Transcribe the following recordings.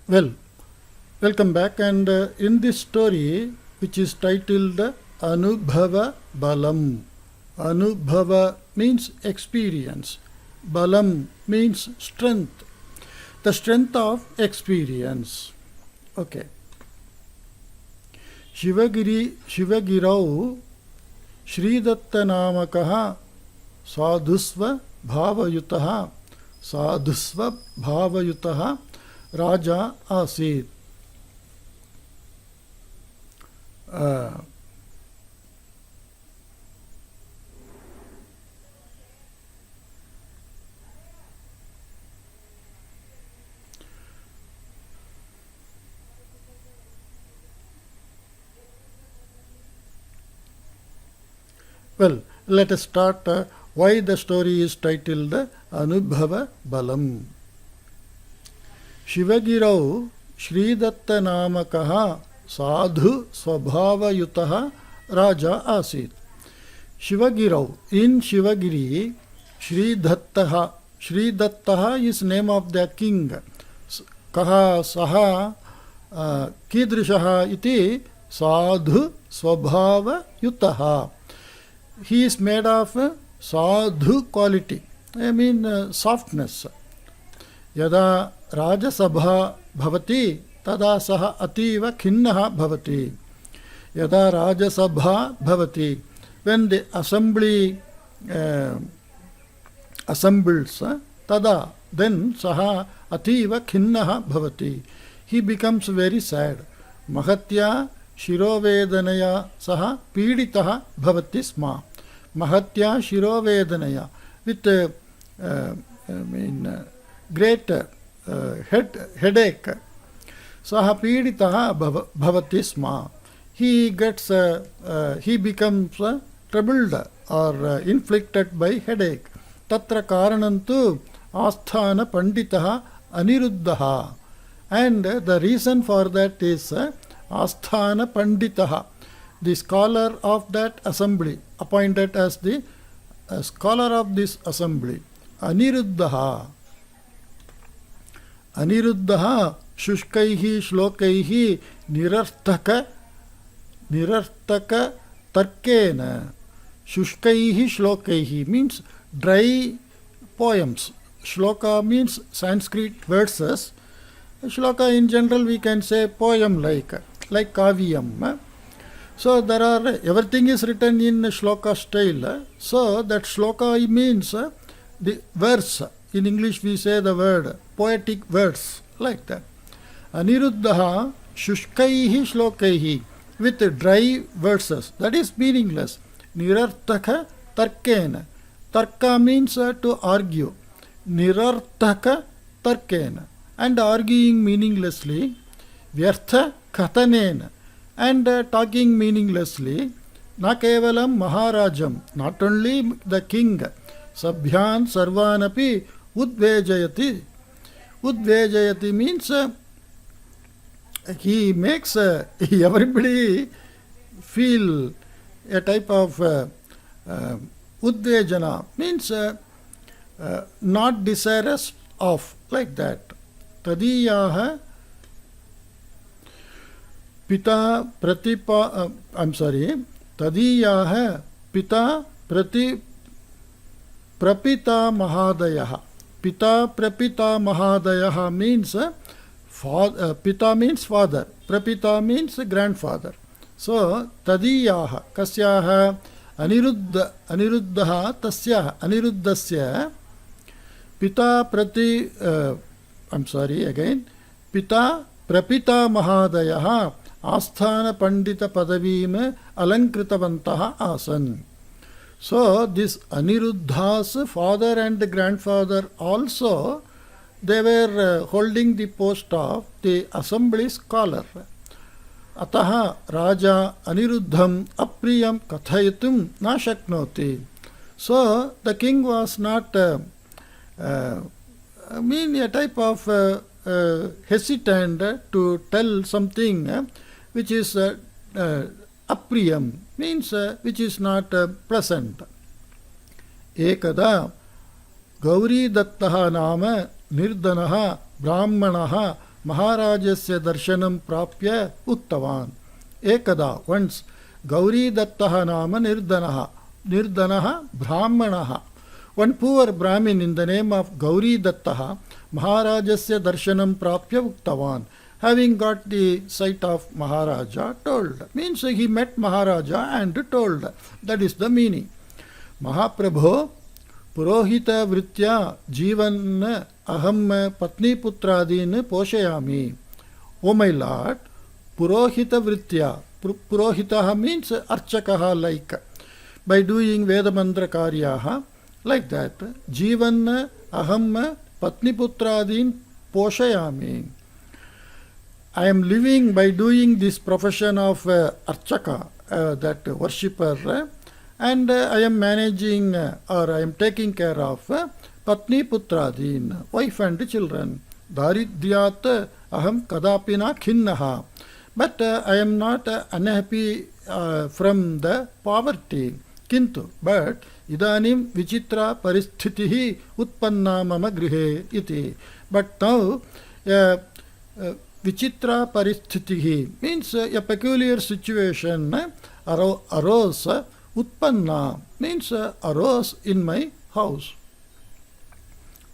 Well, welcome back. And in this story, which is titled Anubhavabalam, Anubhava means experience, Balam means strength, the strength of experience. Okay. Shivagirau Shridattanamakaha Sadhusva Bhavayutaha Raja Asid. Well, let us start why the story is titled Anubhavabalam. Shivagirau Shridattanamakaha Sadhu Swabhavayutaha Raja Asit. Shivagirau, in Shivagiri, Shridattaha is name of the king. Kaha Saha Kidrishaha iti Sadhu Swabhavayutaha. He is made of sadhu quality, softness. Yada Rajasabha bhavati tada saha ativa khinnaha bhavati. Yada Rajasabha bhavati, when the assembly assembles, tada, then saha ativa khinnaha bhavati. He becomes very sad. Mahatya Shirovedanaya saha piditaha bhavati sma. Mahatya Shirovedanaya, with great headache. Saha piditaha bhavati sma. He becomes troubled or inflicted by headache. Tatra karanantu asthana panditaha aniruddhaha. And the reason for that is Asthana Panditaha, the scholar of that assembly, appointed as the scholar of this assembly. Aniruddhaha. Aniruddhaha Shushkaihi Shlokaihi Nirarthaka Tarkena. Shushkaihi Shlokaihi means dry poems. Shloka means Sanskrit verses. Shloka in general we can say poem like Kavyam. So there are, everything is written in shloka style. So that shloka means the verse. In English we say the word poetic verse, like that. Aniruddhaha Shushkaihi Shlokaihi, with dry verses, that is meaningless. Nirarthaka Tarkena. Tarka means to argue. Nirarthaka Tarkena. And arguing meaninglessly. Vyartha Kathanena. And talking meaninglessly. Na kevalam Maharajam, not only the king. Sabhyan Sarvanapi Udvejayati. Udvejayati means he makes everybody feel a type of Udvejana, means not desirous of, like that. Tadiyaha Pita Pratipa, Tadiyaha Pita Prapita Mahadayaha. Pita Prapita Mahadayaha means Pita means father, Prapita means grandfather. So Tadiyaha Kasyaha Aniruddhaha Tasyaha Aniruddhasya Pita Prati Pita Prapita Mahadayaha Asthana Pandita Padavim Alankritavantaha Asan. So this Aniruddha's father and grandfather also, they were holding the post of the assembly scholar. Ataha Raja Aniruddham Apriyam Kathayatum Na Shaknoti. So the king was not a type of hesitant to tell something which is apriyam, means which is not pleasant. Ekada Gauri Dattaha Nama Nirdanaha Brahmanaha महाराजस्य दर्शनं प्राप्य उक्तवान् एकदा once गौरीदत्तः नाम निर्धनः ब्राह्मणः. One poor Brahmin in the name of Gauridattaha Maharajasya darshanam prapya uktavan. Having got the sight of Maharaja, told. Means he met Maharaja and told. That is the meaning. Mahaprabho Purohita Vritya Jivan Aham Patni Putradin Poshayami. O my Lord, Purohita Vritya. Purohitaha means Archakaha like. By doing Vedamantra Karyaha, like that, Jivan Aham Patni Putradin Poshayami. I am living by doing this profession of Archaka, that worshipper, and I am managing or I am taking care of Patni Putradin, wife and children. Daridhyat Aham Kadapina Khinnaha. But I am not unhappy from the poverty. Kintu, but Idanim Vichitra Paristhitihi Utpanna Mama Grihe iti. But now Vichitra Paristhitihi means a peculiar situation arose, Utpanna means arose in my house.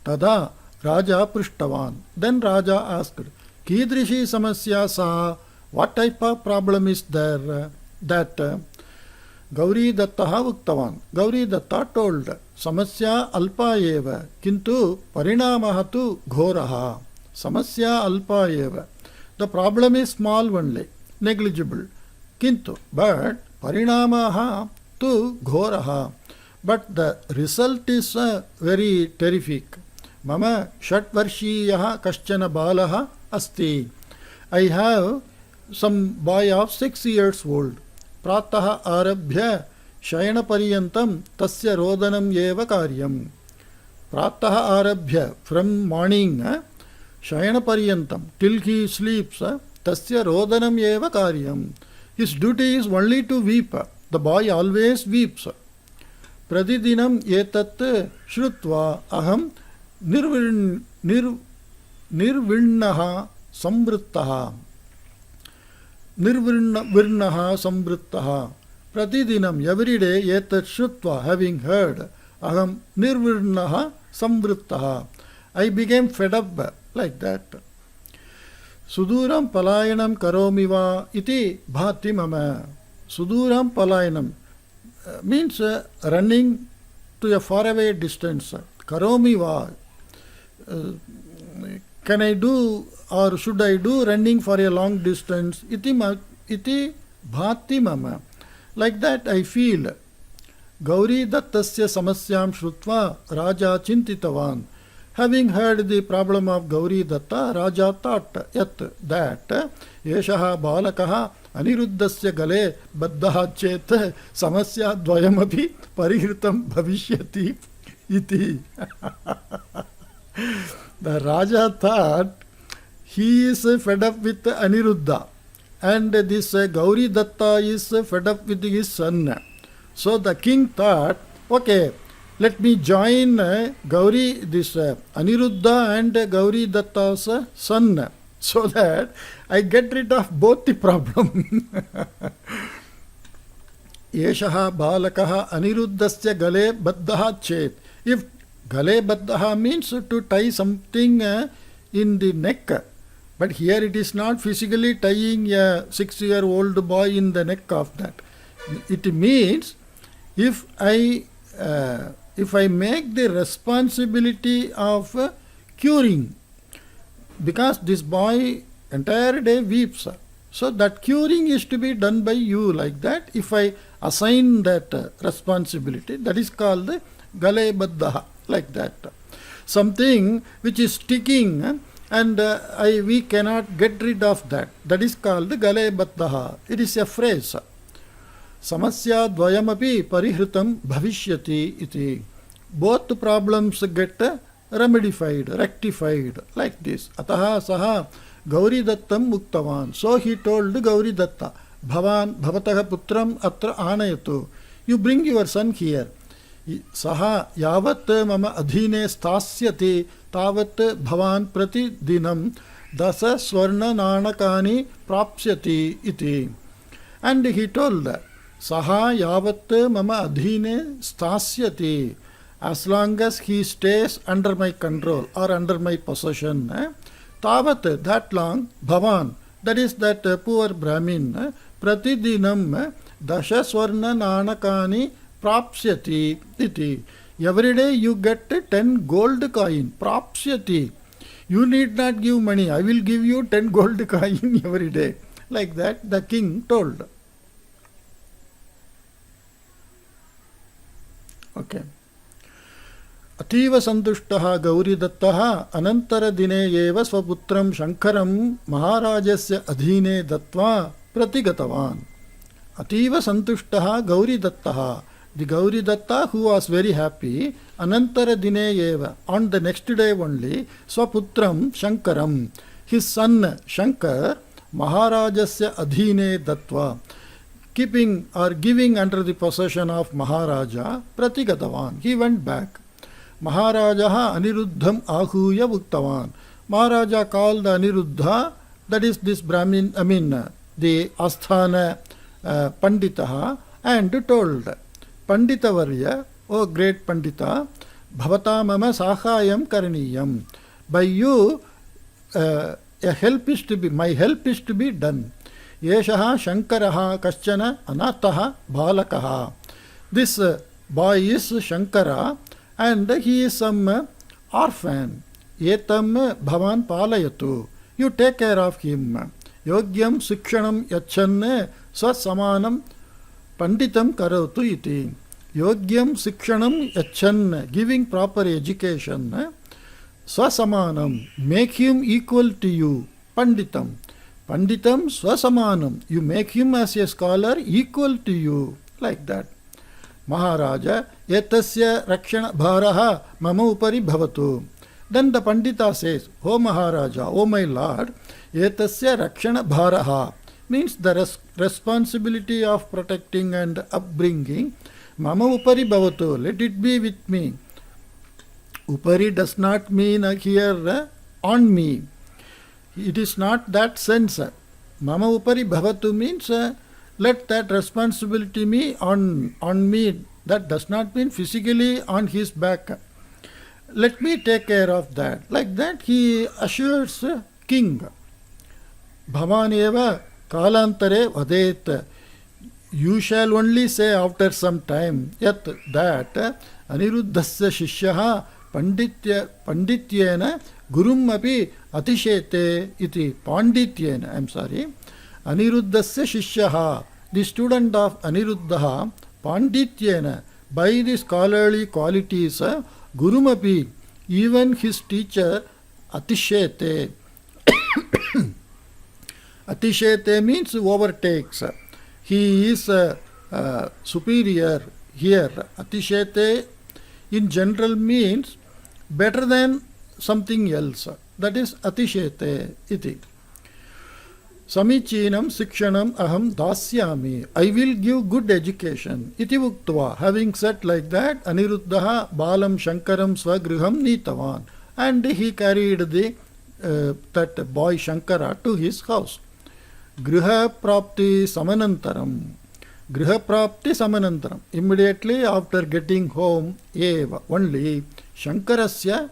Tada Raja Prishtavan. Then Raja asked, Kidrishi Samasya Sa, what type of problem is there? That Gauri Dattaha Uktavan. Gauri Datta told, Samasya Alpa Eva, Kintu Parinamaha tu Ghoraha. Samasya Alpa Eva. The problem is small only, negligible. Kintu, but Parinamaha tu Ghoraha. But the result is very terrific. Mama Shatvarshiyaha Kaschana Balaha Asti. I have some boy of 6 years old. Prataha arabhya shayana paryantam tasya rodanam eva karyam. Prataha arabhya, from morning shayana paryantam till he sleeps, tasya rodanam eva karyam. His duty is only to weep. The boy always weeps. Pradidinam etat shrutva aham nirvirnaha samvrittaha. Nirvirnaha samvrittaha. Pratidinam, every day, etat shrutva, having heard, aham nirvirnaha samvrittaha. I became fed up like that. Suduram palayanam karomiva iti bhati mama. Suduram palayanam means running to a faraway distance. Karomiva. Can I do or should I do running for a long distance? Iti bhati mama. Like that I feel. Gauri Dattasya Samasyam Shrutva Raja Chintitavan. Having heard the problem of Gauri Datta, Raja thought that Yeshaha Balakaha Aniruddhasya Gale Baddaha Chet Samasya Dvayamapi Parihritam Bhavishyati iti. The Raja thought he is fed up with Aniruddha and this Gauri Datta is fed up with his son. So the king thought, okay, let me join Gauri, this Aniruddha and Gauri Datta's son, so that I get rid of both the problem. Yeshaha balakaha Aniruddhasya gale baddaha chet. If gale baddaha means to tie something in the neck, but here it is not physically tying a 6-year-old boy in the neck of that. It means if I make the responsibility of curing, because this boy entire day weeps, so that curing is to be done by you, like that. If I assign that responsibility, that is called gale baddaha, like that. Something which is sticking and we cannot get rid of that. That is called gale baddaha. It is a phrase. Samasya dvayamapi parihritam bhavishyati iti. Both problems get remedified, rectified, like this. Ataha saha Gauri Dattam Muktavan. So he told Gauri Datta, Bhavan Bhavataha Putram Atra Anayatu. You bring your son here. Saha Yavat Mama Adhine Stasyati Tavat Bhavan Prati Dinam dasa swarna nanakani prapsyati iti. And he told, saha yavat mama adhine stasyati, as long as he stays under my control or under my possession, tavat, that long, bhavan, that is that poor Brahmin, pratidinam dasha swarna nanakani prapsyati iti. Every day you get 10 gold coin, prapsyati. You need not give money, I will give you 10 gold coin every day. Like that the king told. Okay. Ativa santushtaha Gauridattaha anantara dine eva svaputram Shankaram Maharajasya adhine dattva pratigatavan. Ativa santushtaha Gauridattaha. The Gauridatta, who was very happy, anantara dine eva, on the next day only, svaputram Shankaram, his son Shankar, Maharajasya adhine dattva, keeping or giving under the possession of Maharaja, pratigatavan, he went back. Maharajaha Aniruddham Ahuya Buktavan. Maharaja called Aniruddha, that is this Brahmin, the Asthana Panditaha, and told, Pandita Varya, O great Pandita, Bhavata Mama Sahayam Karaniyam. By you, a help is to be, my help is to be done. Yeshaha Shankaraha Kaschana Anataha Balakaha. This boy is Shankara, and he is some orphan. Etam bhavan palayatu. You take care of him. Yogyam sikshanam yachan swasamanam panditam karotu iti. Yogyam sikshanam yachan, giving proper education. Swasamanam, make him equal to you. Panditam. Panditam swasamanam, you make him as a scholar equal to you. Like that. Maharaja, etasya rakshana bharaha mama upari bhavatu. Then the Pandita says, O Maharaja, O my Lord, etasya rakshana bharaha, means the responsibility of protecting and upbringing, mama upari bhavatu, let it be with me. Upari does not mean here on me. It is not that sense. Mama upari bhavatu means let that responsibility be on me. That does not mean physically on his back. Let me take care of that. Like that he assures king. Bhavan eva kalantare vadet. You shall only say after some time yet that Aniruddhasya shishyaha pandityena gurum api atishete iti. Pandityena, I am sorry. Aniruddhasya shishyaha, the student of Aniruddha, Pandityena, by the scholarly qualities, Gurumapi, even his teacher, Atishete. Atishete means overtakes. He is superior here. Atishete in general means better than something else. That is Atishete iti. Samichinam sikshanam aham dasyami. I will give good education. Iti uktva. Having said like that, Aniruddha balam Shankaram swagriham nitavan. And he carried the that boy Shankara to his house. Griha prapti samanantaram. Griha prapti samanantaram. Immediately after getting home, eva, only Shankarasya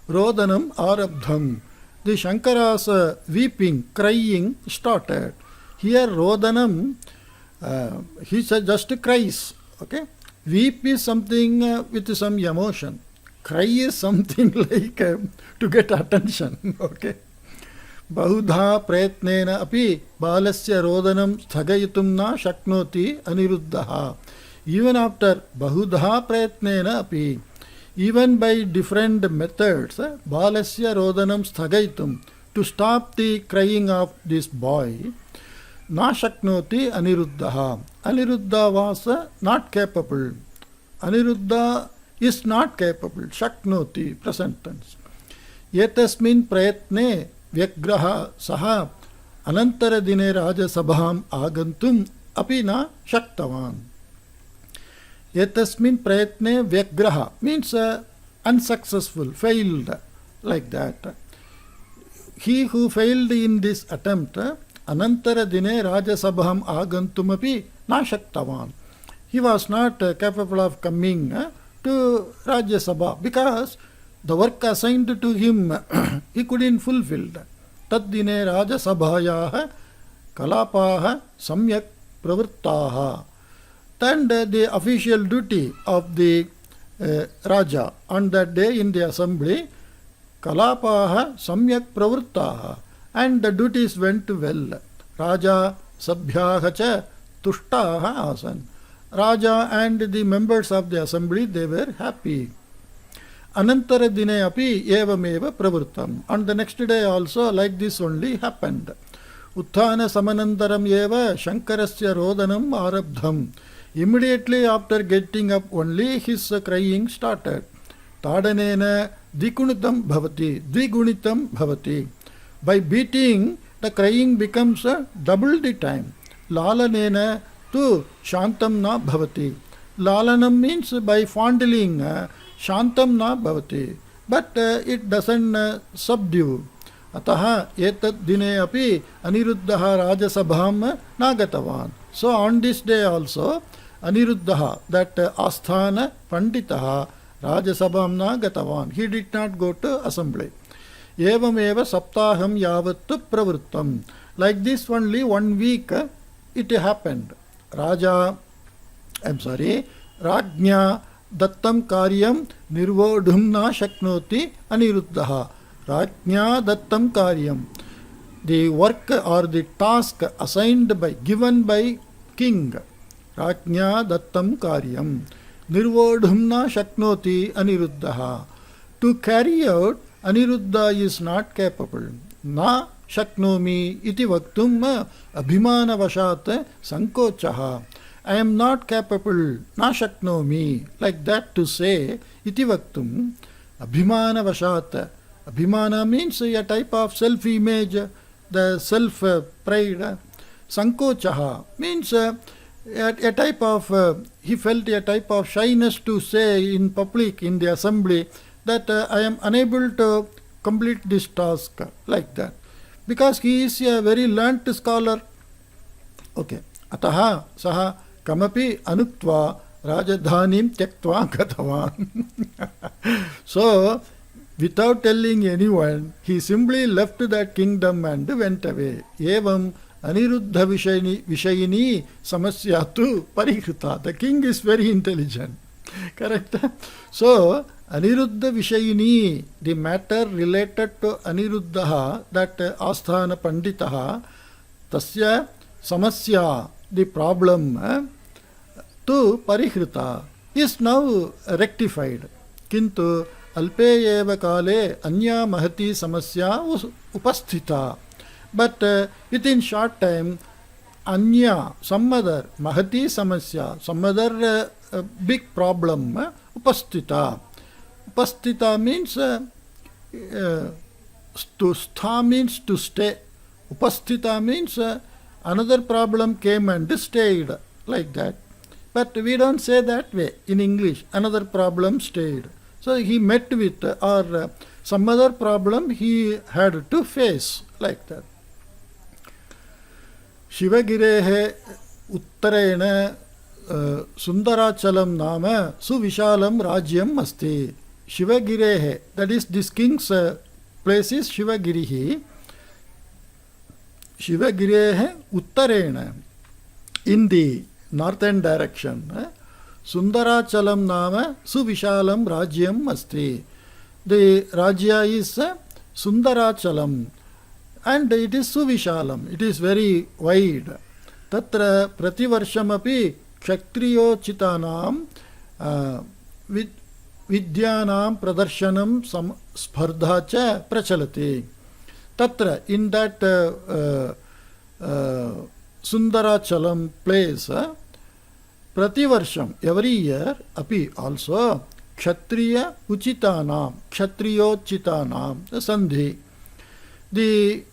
rodanam arabdham. The Shankara's weeping, crying started. Here Rodanam, he just cries. Okay? Weep is something with some emotion. Cry is something like to get attention. Okay? Bahudha prayatnena api balasya rodanam sthagayitum na shaknoti aniruddha. Even after bahudha prayatnena api, even by different methods, balasya rodanam sthagaitum, to stop the crying of this boy, na shaknoti aniruddha. Aniruddha was not capable. Aniruddha is not capable. Shaknoti, present tense. Yetasmin prayatne vyagraha saha anantara dine rajasabham agantum api na shaktavan. Etasmin prayatne vyagraha means unsuccessful, failed, like that. he who failed in this attempt, Anantara Dine Rajasabham Agantumapi Nashaktavan. He was not capable of coming to Rajya Sabha because the work assigned to him he couldn't fulfill. Taddine Rajasabhayaha Kalapaha Samyak Pravrittaha. And the official duty of the Raja on that day in the assembly, Kalapaha Samyak Pravrittaha, and the duties went well. Raja Sabhyaha cha Tushtaha Asan. Raja and the members of the assembly, they were happy. Anantara Dine api evameva pravrittam. On the next day also like this only happened. Utthana samanantaram eva Shankarasya rodanam arabdham. Immediately after getting up only his crying started. Tadanena dikunitam bhavati. By beating, the crying becomes double the time. Lalanena tu shantam na bhavati. Lalanam means by fondling, shantam na bhavati. But it doesn't subdue. Ataha etat dine api aniruddha rajasabham nagatavan. So on this day also, Aniruddha, that Asthana Panditaha Rajasabham nagatavan. He did not go to assembly. Evameva saptaham yavattu pravrittam. Like this only 1 week it happened. Rajnya dattam karyam nirvodhum na shaknoti aniruddha. Rajnya dattam karyam. The work or the task given by king. Rajnya dattam karyam nirvodhum na shaknoti aniruddha. To carry out, Aniruddha is not capable. Na shaknomi iti vaktum abhimana vashat sankochaha. I am not capable. Na shaknomi. Like that to say, iti vaktum abhimana vashat. Abhimana means a type of self-image, the self-pride. Sankochaha means a type of, he felt a type of shyness to say in public, in the assembly, that I am unable to complete this task, like that. Because he is a very learnt scholar. Okay. Ataha saha kamapi anuktva rajadhanim tyaktva gatavan. So, without telling anyone, he simply left that kingdom and went away. Evam Aniruddha Vishayini Samasyatu Parihrita. The king is very intelligent. Correct? So, Aniruddha Vishayini, the matter related to Aniruddha, that Asthana Panditaha, Tasya Samasya, the problem, to Parihrita, is now rectified. Kintu Alpe eva kale anya mahati samasya upasthita. But within short time, anya, some other, mahati samasya, some other big problem, upasthita. Upasthita means to stha means to stay. Upasthita means another problem came and stayed, like that. But we don't say that way in English. Another problem stayed. So he met with or some other problem he had to face, like that. Shivagirehe uttarena Sundarachalam nama suvishalam rajyam asti. Shivagirehe, that is this king's place is Shivagirihi. Shivagirehe uttarena, in the northern direction. Sundarachalam nama suvishalam rajyam asti. The rajya is Sundarachalam and it is suvishalam. It is very wide. Tatra prativarshamapi kshatriyochitanam vidyanam pradarshanam spardha cha prachalati. Tatra, in that Sundarachalam place, Prativarsham, every year, api also, Kshatriya Uchitanam, Kshatriyochitanam, the Sandhi. The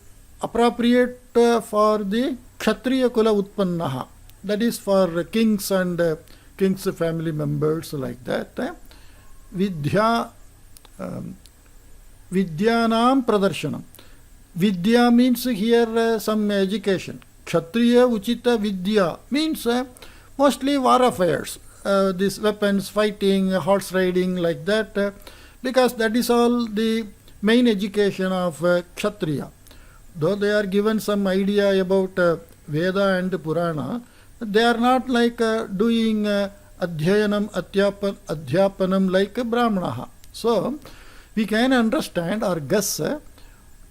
appropriate for the Kshatriya Kula Utpannaha, that is for kings and kings' family members, like that. Vidyanam Pradarshanam. Vidya means here some education. Kshatriya Uchita Vidya means mostly war affairs. These weapons, fighting, horse riding, like that. Because that is all the main education of Kshatriya. Though they are given some idea about Veda and Purana, they are not like doing Adhyayanam, Adhyapanam like Brahmanaha. So, we can understand or guess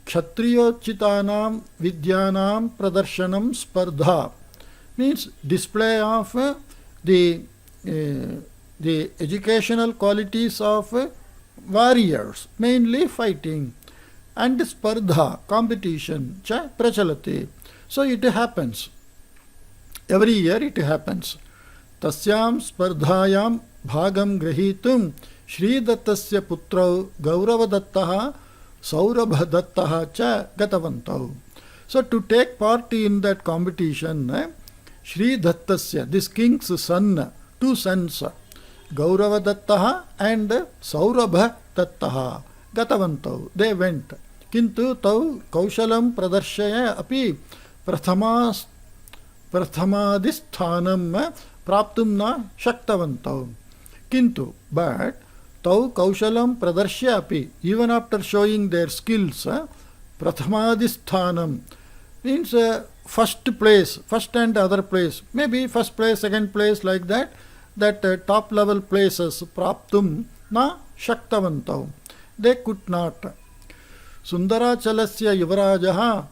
Kshatriyochitanam Vidyanam Pradarshanam Spardha means display of the educational qualities of warriors, mainly fighting, and spardha, competition, cha prachalate. So it happens. Every year it happens. Tasyam spardhayam bhagam grahitum Shridattasya putrau Gauravadattaha Saurabhadattaha cha gatavantau. So to take part in that competition, Shridattasya, this king's son, two sons, Gauravadattaha and Saurabhadattaha gatavantau, they went. Kintu tau kaushalam pradarshaya api prathamadisthanam praptum na shaktavantau. Kintu, but tau kaushalam pradarshya api, even after showing their skills, prathamadisthanam means first place, first and other place, maybe first place, second place, like that, top level places, praptum na shaktavantau, they could not. Sundarachalasya yuvarajaha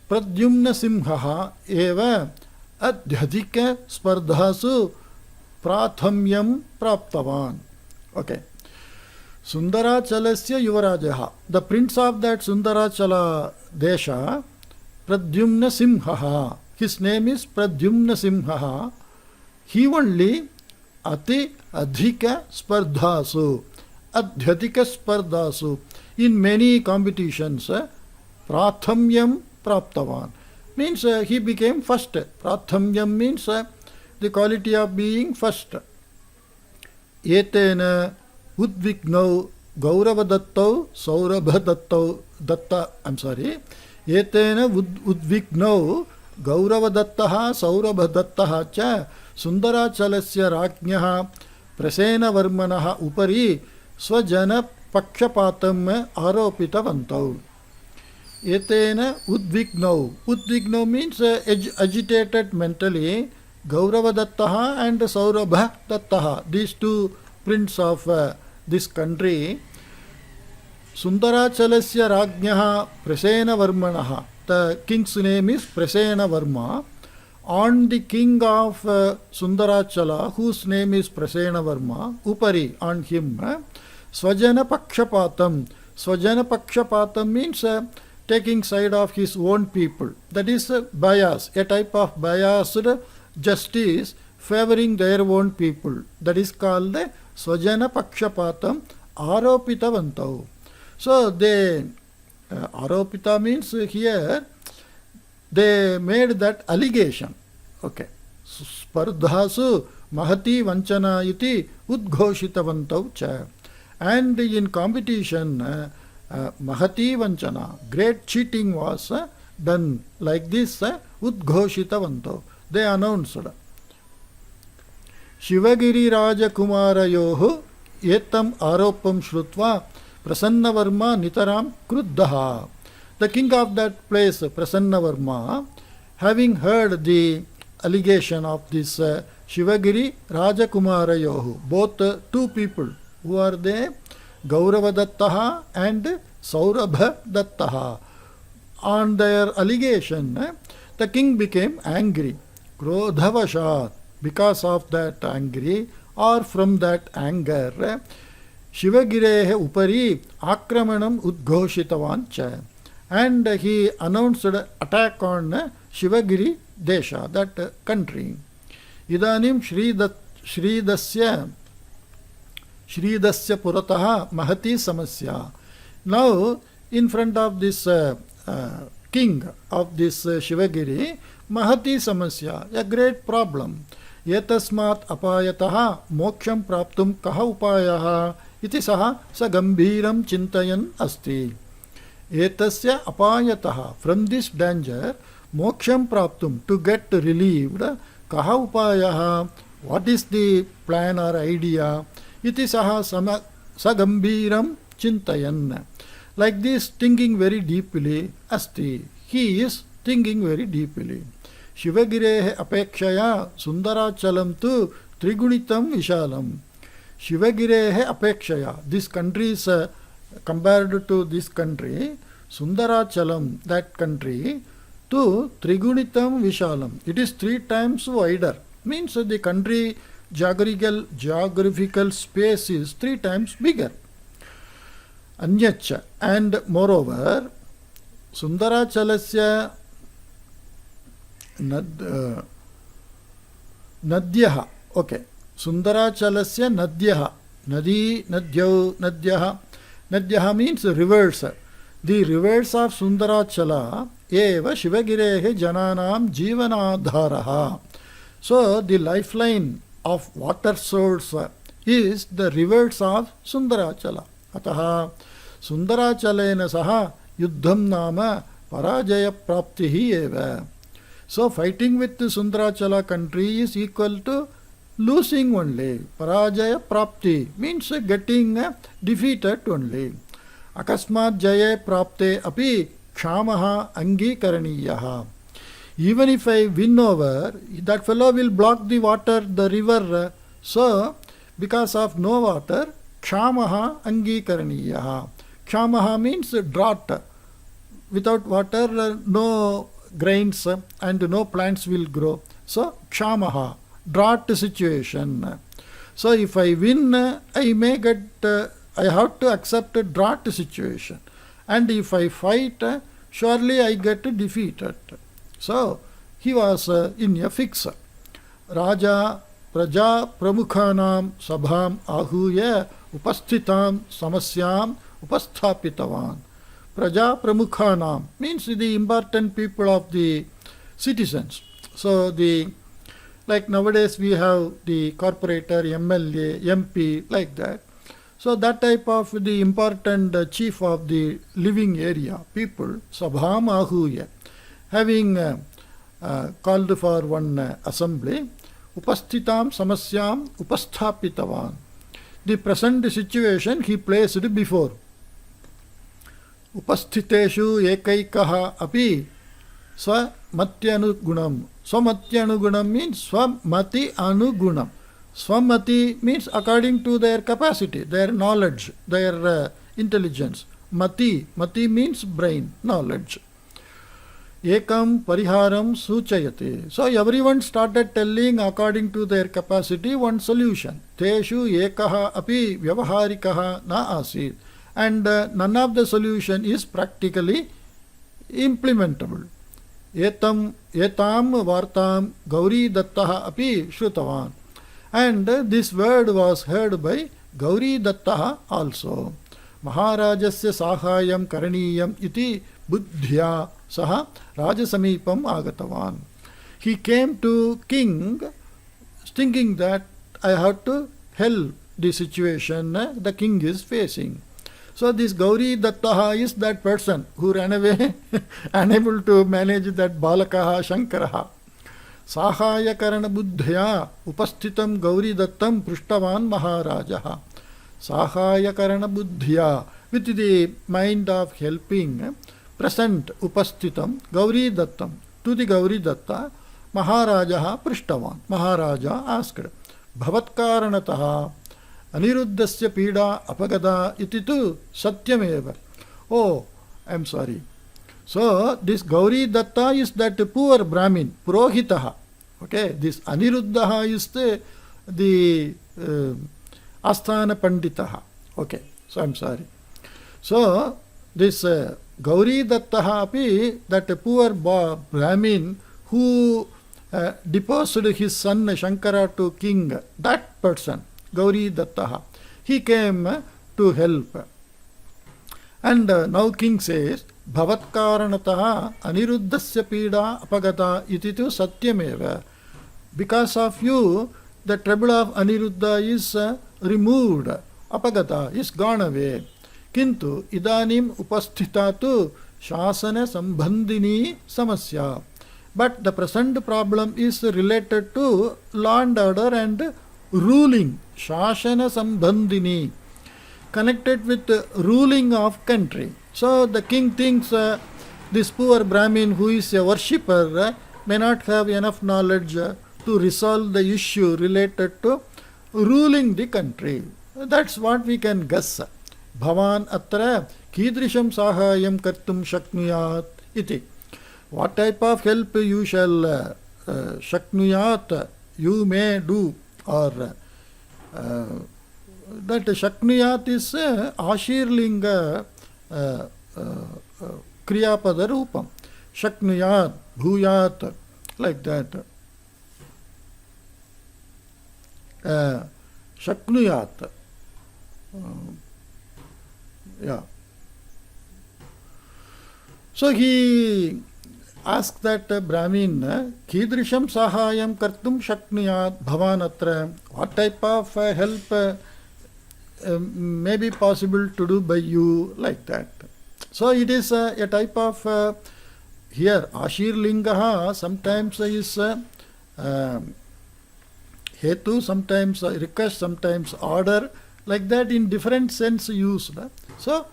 pradyumna simhaha eva adhyadhika spardhasu prathamyam praptavan. Okay. Sundarachalasya yuvarajaha, the prince of that Sundarachala desha, Pradyumna Simhaha, his name is Pradyumna Simhaha, he only ati adhika spardhasu, adhyatika spardhasu, in many competitions, prathamyam praptavan, means he became first. Prathamyam means the quality of being first. Etena udvignau Gauravadattau Saurabhadattau datta, Etena udvignau Gauravadattaha Saurabhadattaha cha Sundarachalasya Rajnyaha Prasenavarmanaha upari swajana pakshapatam aropitavantau. Etena udvignau. Udvignau means agitated mentally. Gauravadattaha and Saurabhadattaha, these two princes of this country. Sundarachalasya Rajnyaha Prasenavarmanaha, the king's name is Prasenavarma. On the king of Sundarachala, whose name is Prasenavarma, upari, on him, swajana pakshapatam. Swajana pakshapatam means taking side of his own people. That is bias, a type of biased justice favoring their own people. That is called swajana pakshapatam aropitavantau. So they, aropita means here, they made that allegation. Okay. Spardhasu mahati vanchana iti udghoshitavantau cha. And in competition, mahati vanchana, great cheating was done. Like this, udghoshitavantau, they announced. Shivagiri Raja Kumarayohu etam aropam shrutva Prasannavarma nitaram kruddaha. The king of that place, Prasannavarma, having heard the allegation of this Shivagiri Raja Kumarayohu, both two people, who are they? Gauravadattaha and Saurabhadattaha. On their allegation, the king became angry. Krodhavashat. Because of that angry or from that anger, Shivagirehe upari akramanam udghoshitavan cha. And he announced attack on Shivagiri Desha, that country. Idanim Shridasya Purataha Mahati Samasya. Now, in front of this king of this Shivagiri, Mahati Samasya, a great problem. Etasmat apayataha moksham praptum kaha upayaha iti saha sa gambhiram chintayan asti. Etasya apayataha. From this danger, moksham praptum, to get relieved, kaha upayaha, what is the plan or idea? Iti saha sagambiram chintayan. Like this, thinking very deeply, asti. He is thinking very deeply. Shivagirehe apekshaya sundarachalam tu trigunitam vishalam. Shivagirehe apekshaya. This country is compared to this country, Sundarachalam, that country, to Trigunitam Vishalam. It is 3 times wider. Means the country geographical space is 3 times bigger. Anyacha, and moreover, Sundarachalasya Nadyaha. Okay. Sundarachalasya Nadyaha. Nadi, Nadyau, Nadyaha. Nadyaha means rivers. The rivers of Sundarachala eva Shivagirehe Jananam Jivanadharaha. So the lifeline of water source is the rivers of Sundarachala. Ataha Sundarachalena saha yuddham nama parajaya praptihi eva. So fighting with the Sundarachala country is equal to losing only. Parajaya prapti means getting defeated only. Akasmat jaye prapte api kshamaha angikaraniyaha. Even if I win over, that fellow will block the water, the river. So, because of no water, kshamaha angikaraniyaha. Kshamaha means drought. Without water, no grains and no plants will grow. So, kshamaha, drought situation. So, if I win, I may get, I have to accept a drought situation. And if I fight, surely I get defeated. So, he was in a fix. Raja Praja Pramukhanam Sabham Ahuya Upasthitam Samasyam Upasthapitavan. Praja Pramukhanam means the important people of the citizens. So, like nowadays we have the corporator, MLA, MP, like that. So that type of the important chief of the living area, people, Sabham Ahuya, having called for one assembly, Upasthitam Samasyam Upasthapitavan. The present situation he placed before. Upasthiteshu ekaikaha api swamatyanugunam. Swamatyanugunam means swamati anugunam. Swamati means according to their capacity, their knowledge, their intelligence. Mati means brain, knowledge. Ekam pariharam suchayate. So everyone started telling according to their capacity one solution. Teshu ekaha api vyavaharikaha na asid. And none of the solution is practically implementable. Etam vartam Gauri Dattaha api shrutavan. And this word was heard by Gauri Dattaha also. Maharajasya sahayam karaniyam iti buddhya saha rajasamipam agatavan. He came to king thinking that I have to help the situation the king is facing. So this Gauri Dattaha is that person who ran away, unable to manage that Balakaha Shankaraha. Sahaya Karana Buddhya Upasthitam Gauri Dattam Prishtavan Maharajaha. Sahaya Karana Buddhya, with the mind of helping, present Upasthitam Gauri Dattam, to the Gauri Datta, Maharajaha Prishtavan. Maharaja asked, Bhavatkaranataha Aniruddhasya Pida Apagada ititu Satyameva. Oh, I am sorry. So, this Gauri Datta is that poor Brahmin, Purohitaha. Okay, this Aniruddhaha is the Asthana Panditaha. Okay, so I am sorry. So, this Gauri Dattaha api, that poor Brahmin who deposed his son Shankara to king, that person, Gauri Dattaha, he came to help. And now king says, Bhavatkaranataha Aniruddhasya Pida Apagata ititu Satyameva. Because of you, the trouble of Aniruddha is removed. Apagata is gone away. किन्तु इदानीम् उपस्थिता तु शासनसम्बन्धिनी समस्या. But the present problem is related to law and order and ruling, shashana sambandhini, connected with ruling of country. So the king thinks this poor Brahmin who is a worshipper may not have enough knowledge to resolve the issue related to ruling the country. That's what we can guess. Bhavan atra kidrisham sahayam kartum shaknuyat iti. What type of help you shall shaknuyat, you may do, or that shaknuyat is ashirlinga kriyapada rupam. Shaknuyat, bhuyat, like that. Shaknuyat. Yeah. So he asked that Brahmin, Kidrisham sahayam kartum shaknuyat bhavanatra. What type of help may be possible to do by you, like that. So it is a type of, here, ashirlingaha sometimes is hetu, sometimes request, sometimes order, like that, in different sense used. So,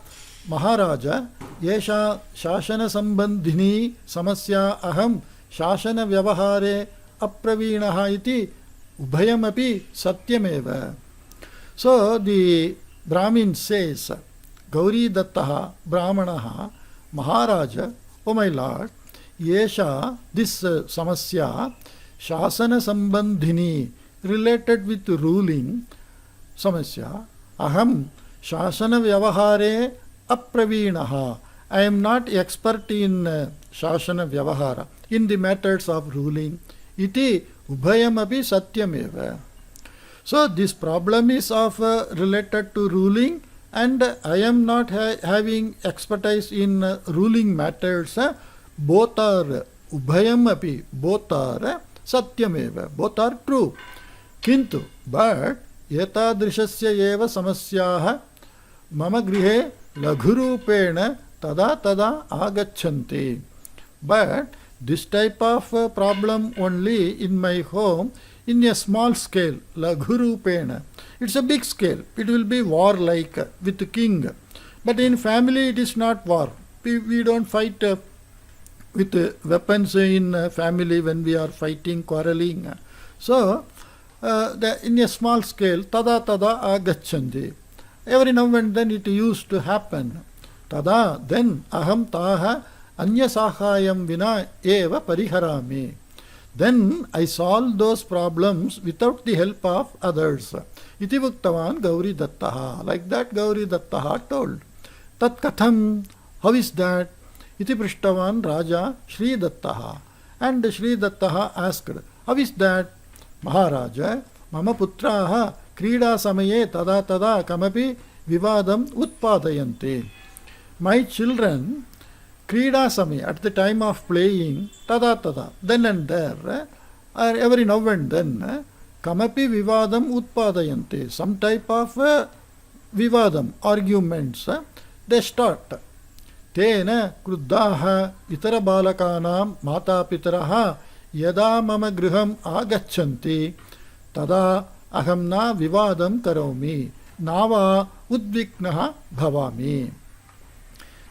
Maharaja, Yesha Shashana Sambandhini Samasya Aham Shashana Vyavahare Apravinaha iti Ubhayamapi Satyameva. So, the Brahmin says, Gauri Dattaha Brahmanaha Maharaja, O my Lord, Yesha, this Samasya, Shasana Sambandhini, related with ruling, Samasya, Aham Shasana Vyavahare Apravinaha. I am not expert in Shasana Vyavahara, in the matters of ruling. Iti Ubhayamapi Satyameva. So this problem is of related to ruling, and I am not having expertise in ruling matters. Both are Ubhayamapi, both are Satyameva, both are true. Kintu, but etadrishasya eva samasyaha mama grihe laghurupena tada tada agachanti. But this type of problem only in my home, in a small scale, laghurupena. It's a big scale. It will be war-like with the king. But in family it is not war. We don't fight with weapons in family when we are fighting, quarreling. So, in a small scale, tada tada agachanti. Every now and then it used to happen. Tada, then aham taha anya sahayam vina eva pariharami. Then I solve those problems without the help of others. Iti bhuktavan Gauri Dattaha. Like that Gauri Dattaha told. Tat katham, how is that? Iti prishtavan Raja Shri Dattaha. And Shri Dattaha asked, how is that? Maharaja, mama putraha krida samaye tada tada kamapi vivadam utpadayanti. My children, krida samaye, at the time of playing, tada tada, then and there, or every now and then, kamapi vivadam utpadayanti. Some type of vivadam, arguments, they start. Tena kruddaha itara balakanam mata pitaraha yada mama griham agachanti tada aham na vivadam karomi nava udviknaha bhavami.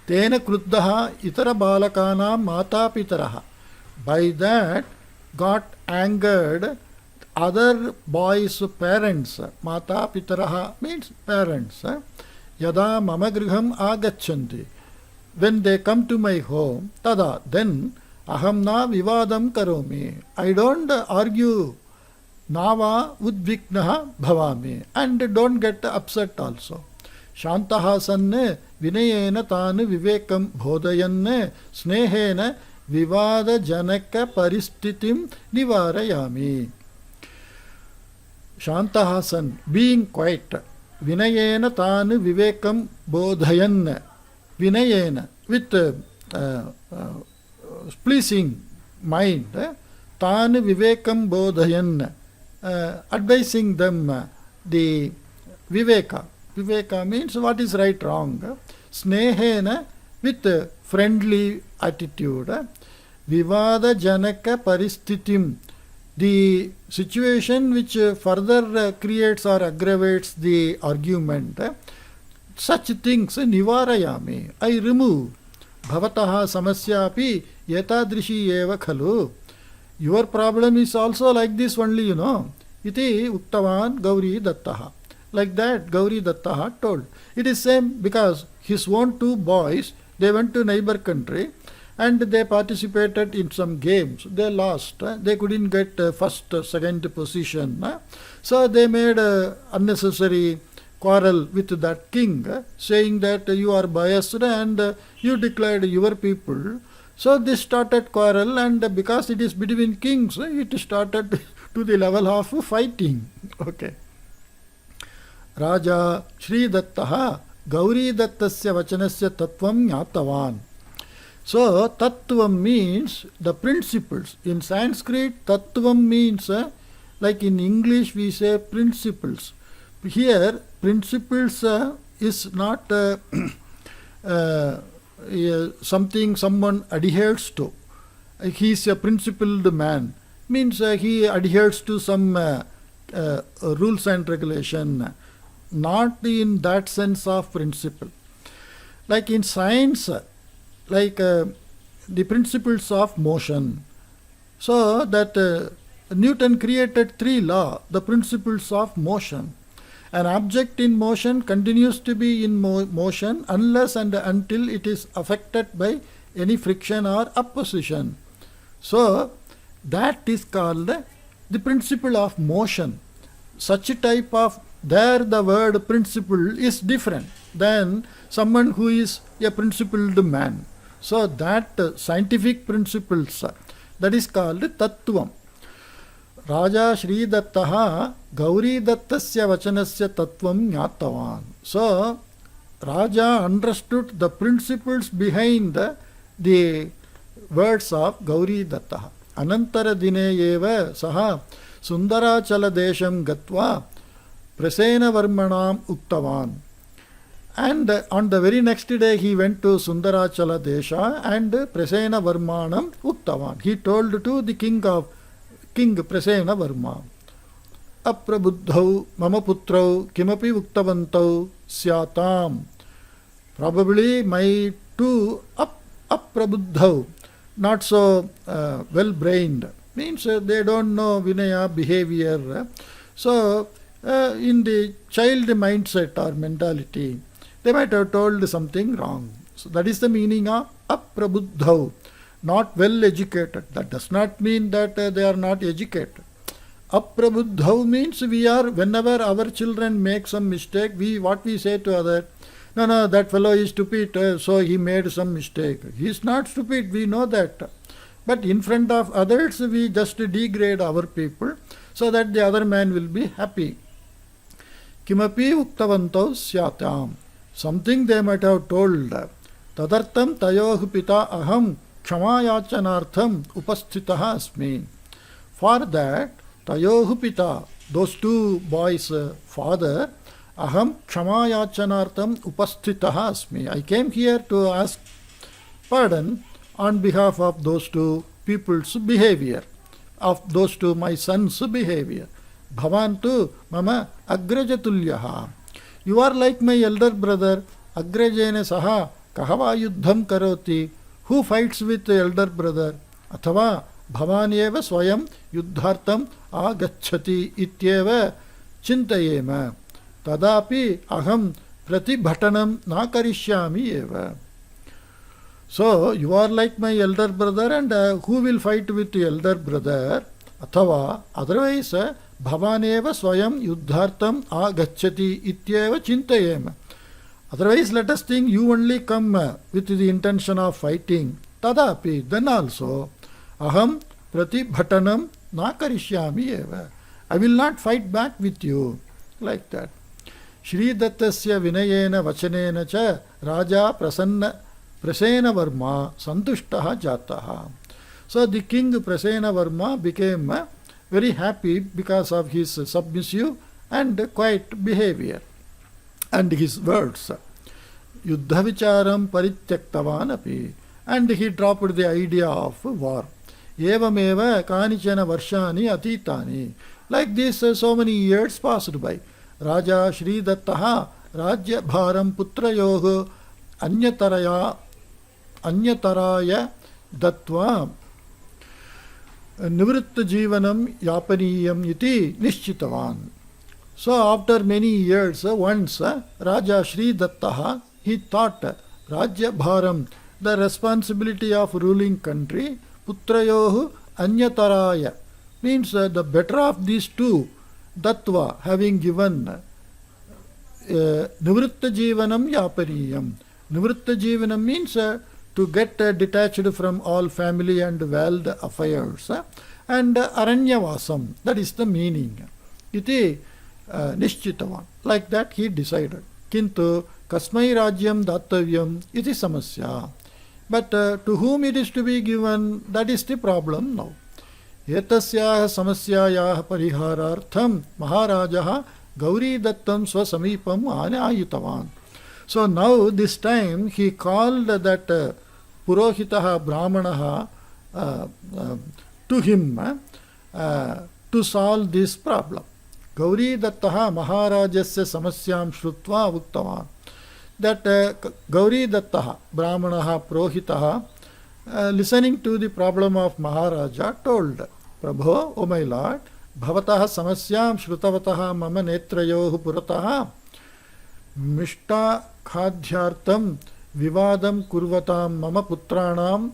Tena kruddaha itara balakanam mata pitaraha. By that got angered other boys' parents. Mata pitaraha means parents. Yada mama griham agachanti. When they come to my home, tada, then aham na vivadam karomi. I don't argue. Nava udviknaha bhavami. And don't get upset also. Shantaha sanne vinayena tanu vivekam bodhayanne snehena vivada janaka paristitim nivarayami. Shantaha san, being quiet. Vinayena tanu vivekam bodhayanne. Vinayena, with pleasing mind, Tanu Vivekam Bodhayan, advising them the Viveka, Viveka means what is right, wrong. Snehena, with friendly attitude. Vivada janaka paristitim, the situation which further creates or aggravates the argument. Such things nivarayami, I remove. Bhavataha samasyapi yetadrishi eva khalu. Your problem is also like this only, you know. Iti uktavan Gauri Dattaha. Like that Gauri Dattaha told. It is same because his own two boys, they went to neighbor country and they participated in some games. They lost. They couldn't get first, second position. So they made unnecessary quarrel with that king, saying that you are biased and you declared your people. So this started quarrel, and because it is between kings, it started to the level of fighting. Okay. Raja Shri Dattaha Gauri Dattasya Vachanasya Tattvam Jnatavan. So Tattvam means the principles. In Sanskrit, Tattvam means like in English we say principles. Here principles is not something someone adheres to. He is a principled man. Means he adheres to some rules and regulation. Not in that sense of principle. Like in science, like the principles of motion. So that Newton created 3 laws, the principles of motion. An object in motion continues to be in motion unless and until it is affected by any friction or opposition. So that is called the principle of motion. Such a type of, there the word principle is different than someone who is a principled man. So that scientific principles, that is called Tattvam. Raja Shri Dattaha Gauri Dattasya Vachanasya Tattvam Jnatavan. So Raja understood the principles behind the words of Gauri Dattaha. Anantara dine eva saha Sundarachala desham gatva Prasena Varmanam Uktavan. And on the very next day he went to Sundarachala desha and Prasena Varmanam Uktavan. He told to the king Prasena Varma, Aprabuddhau mama putrau kimapi uktavantau syatam. Probably my two aprabuddhau, not so well-brained, means they don't know Vinaya behavior. So in the child mindset or mentality, they might have told something wrong. So that is the meaning of aprabuddhau. Not well educated. That does not mean that they are not educated. Aprabuddhau means we are, whenever our children make some mistake, what we say to others, no, that fellow is stupid, so he made some mistake. He is not stupid, we know that. But in front of others, we just degrade our people so that the other man will be happy. Kimapi uktavantau syatam. Something they might have told. Tadartam tayohu pita aham Kshamayachanartham upasthitaha asmi. For that, Tayohu Pita, those two boys' father, Aham Kshamayachanartham upasthitaha asmi. I came here to ask pardon on behalf of those two people's behavior, of those two my sons' behavior. Bhavantu mama agrajatulyaha. You are like my elder brother, agrajene saha kahava yuddham karoti. Who fights with the elder brother? Athava bhavanyeva swayam yuddhartam agacchati ityeva chintayema. Tadapi aham pratibhatanam nakarishyami eva. So you are like my elder brother, and who will fight with the elder brother? Athava, otherwise bhavaneva swayam yuddhartam agacchati ityeva chintayema. Otherwise, let us think you only come with the intention of fighting. Tadapi, then also, aham pratibhatanam nakarishyami eva. I will not fight back with you. Like that. Shri Dattasya vinayena vachanena cha raja prasena varma santushtaha jataha. So the king Prasena Varma became very happy because of his submissive and quiet behavior. and his words. Yuddha vicharam parityaktavan api. And he dropped the idea of war. Evameva kanichana varshani atitani. Like this, so many years passed by. Raja Shri Dattaha Rajya Bharam Putrayoh Anyataraya Dattva Nivritta Jivanam Yapaniyam iti Nishchitavan. So after many years, once Raja Shri Dattaha, he thought Rajya Bharam, the responsibility of ruling country, Putrayoh Anyataraya, means the better of these two, Dattva, having given Nivritta Jivanam Yapaniyam. Nivritta Jivanam means to get detached from all family and world affairs, and Aranyavasam, that is the meaning. Iti Nishchitavan. Like that he decided. Kintu Kasmai Rajyam Dattavyam iti Samasya. But to whom it is to be given, that is the problem now. Etasyaha samasyayaha pariharartham Maharajaha Gauri Dattam Swasamipam Anayitavan. So now this time he called that Purohitaha Brahmanaha to him to solve this problem. Gauri Dattaha Maharajasya Samasyam Shrutva Uktavan. That Gauri Dattaha Brahmanaha Purohitaha, listening to the problem of Maharaja, told, Prabho, O my Lord, Bhavataha Samasyam Shrutavataha Mama Netrayoh Purataha Mishta Khadhyartam Vivadam Kurvatam Mama Putranam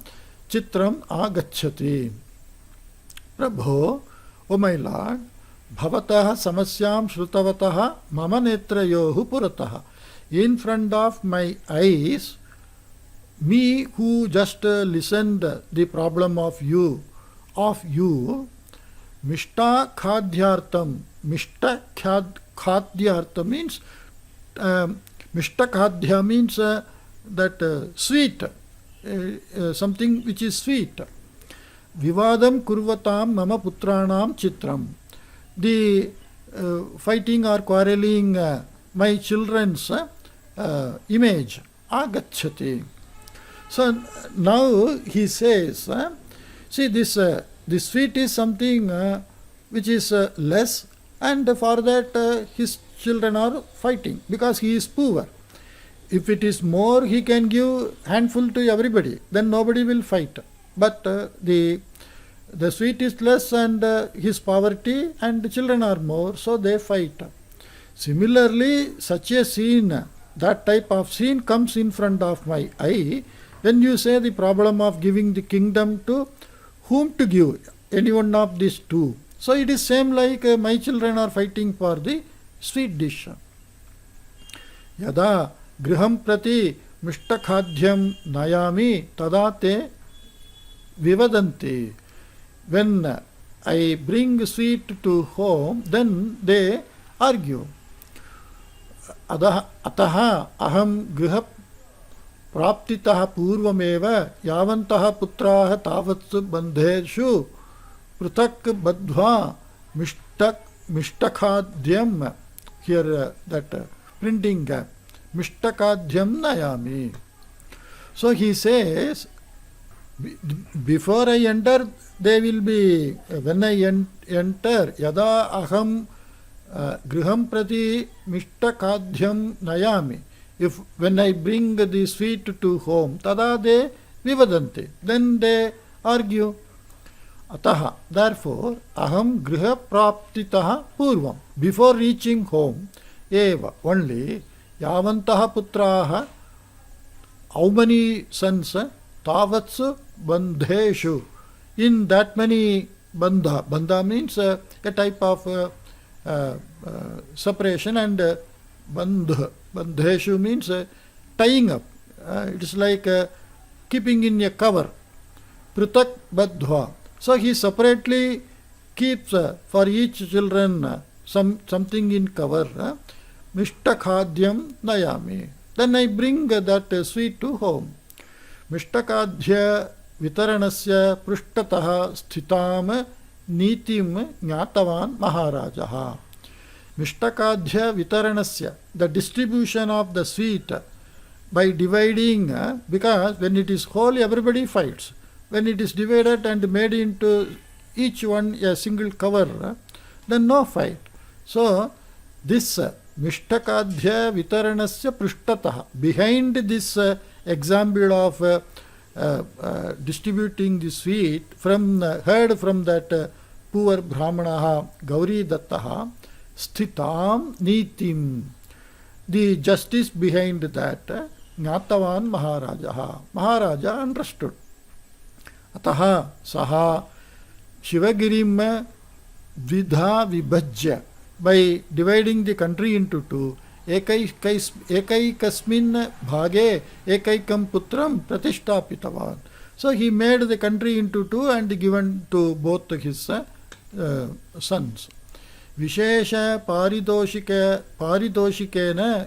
Chitram Agachati. Prabho, O my Lord, Bhavataha Samasyam Shrutavataha Mama Netrayoh Purataha. In front of my eyes, me who just listened the problem of you, Mishta Khadhyartam. Mishta Khadhyartam means Mishta Khadhya means that sweet, something which is sweet. Vivadam Kurvatam Mama Putranam Chitram. The fighting or quarreling my children's image. Agachati. So now he says, see this sweet is something which is less, and for that his children are fighting because he is poor. If it is more, he can give handful to everybody, then nobody will fight. But the sweet is less and his poverty, and the children are more, so they fight. Similarly, such a scene, that type of scene comes in front of my eye when you say the problem of giving the kingdom to whom to give, any one of these two. So it is same like my children are fighting for the sweet dish. Yada griham prati mishtakhadyam nayami tadate vivadanti. When I bring sweet to home, then they argue. Ataha aham griha praptitaha purvameva yavantaha putraha tavatsu bandheshu prutak badhva mishtakhadyam. Here that printing mishtakhadyam nayami. So he says, before I enter, they will be, when I enter, yada aham griham prati mishtakhadyam nayami. If when I bring the sweet to home, tada de vivadanti, then they argue. Ataha, therefore, aham griha praptitaha purvam. Before reaching home, eva, only, yavantaha putraha, how many sons, tavatsu bandheshu, in that many bandha. Bandha means a type of separation, and bandheshu means tying up. It is like keeping in a cover. Prutak badhva. So he separately keeps for each children something in cover. Mishtakhadyam nayami. Then I bring that sweet to home. Mishtakadhya vitaranasya prushtataha sthitam nitim jnatavan maharajaha. Mishtakadhya Vitaranasya, the distribution of the sweet by dividing, because when it is whole, everybody fights. When it is divided and made into each one a single cover, then no fight. So, this Mishtakadhya Vitaranasya Prishtataha, behind this example of distributing the sweet heard from that poor Brahmanaha Gauri Dattaha, Sthitam Nitim, the justice behind that, Gnatavan Maharajaha, Maharaja understood. Ataha Saha Shivagirim Vidha Vibhajya, by dividing the country into two, ekaikasmin bhage ekaikam putram pratishthapitavan. So he made the country into two and given to both his sons. Vishesha paridoshikena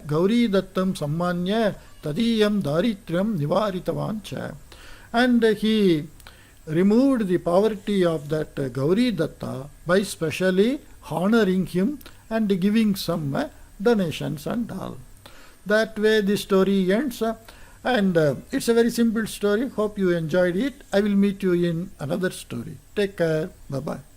Gauri Dattam Sammanya Tadiyam Daritryam Nivaritavan cha. And he removed the poverty of that Gauri Datta by specially honoring him and giving some donations and all. That way the story ends, and it's a very simple story. Hope you enjoyed it. I will meet you in another story. Take care. Bye-bye.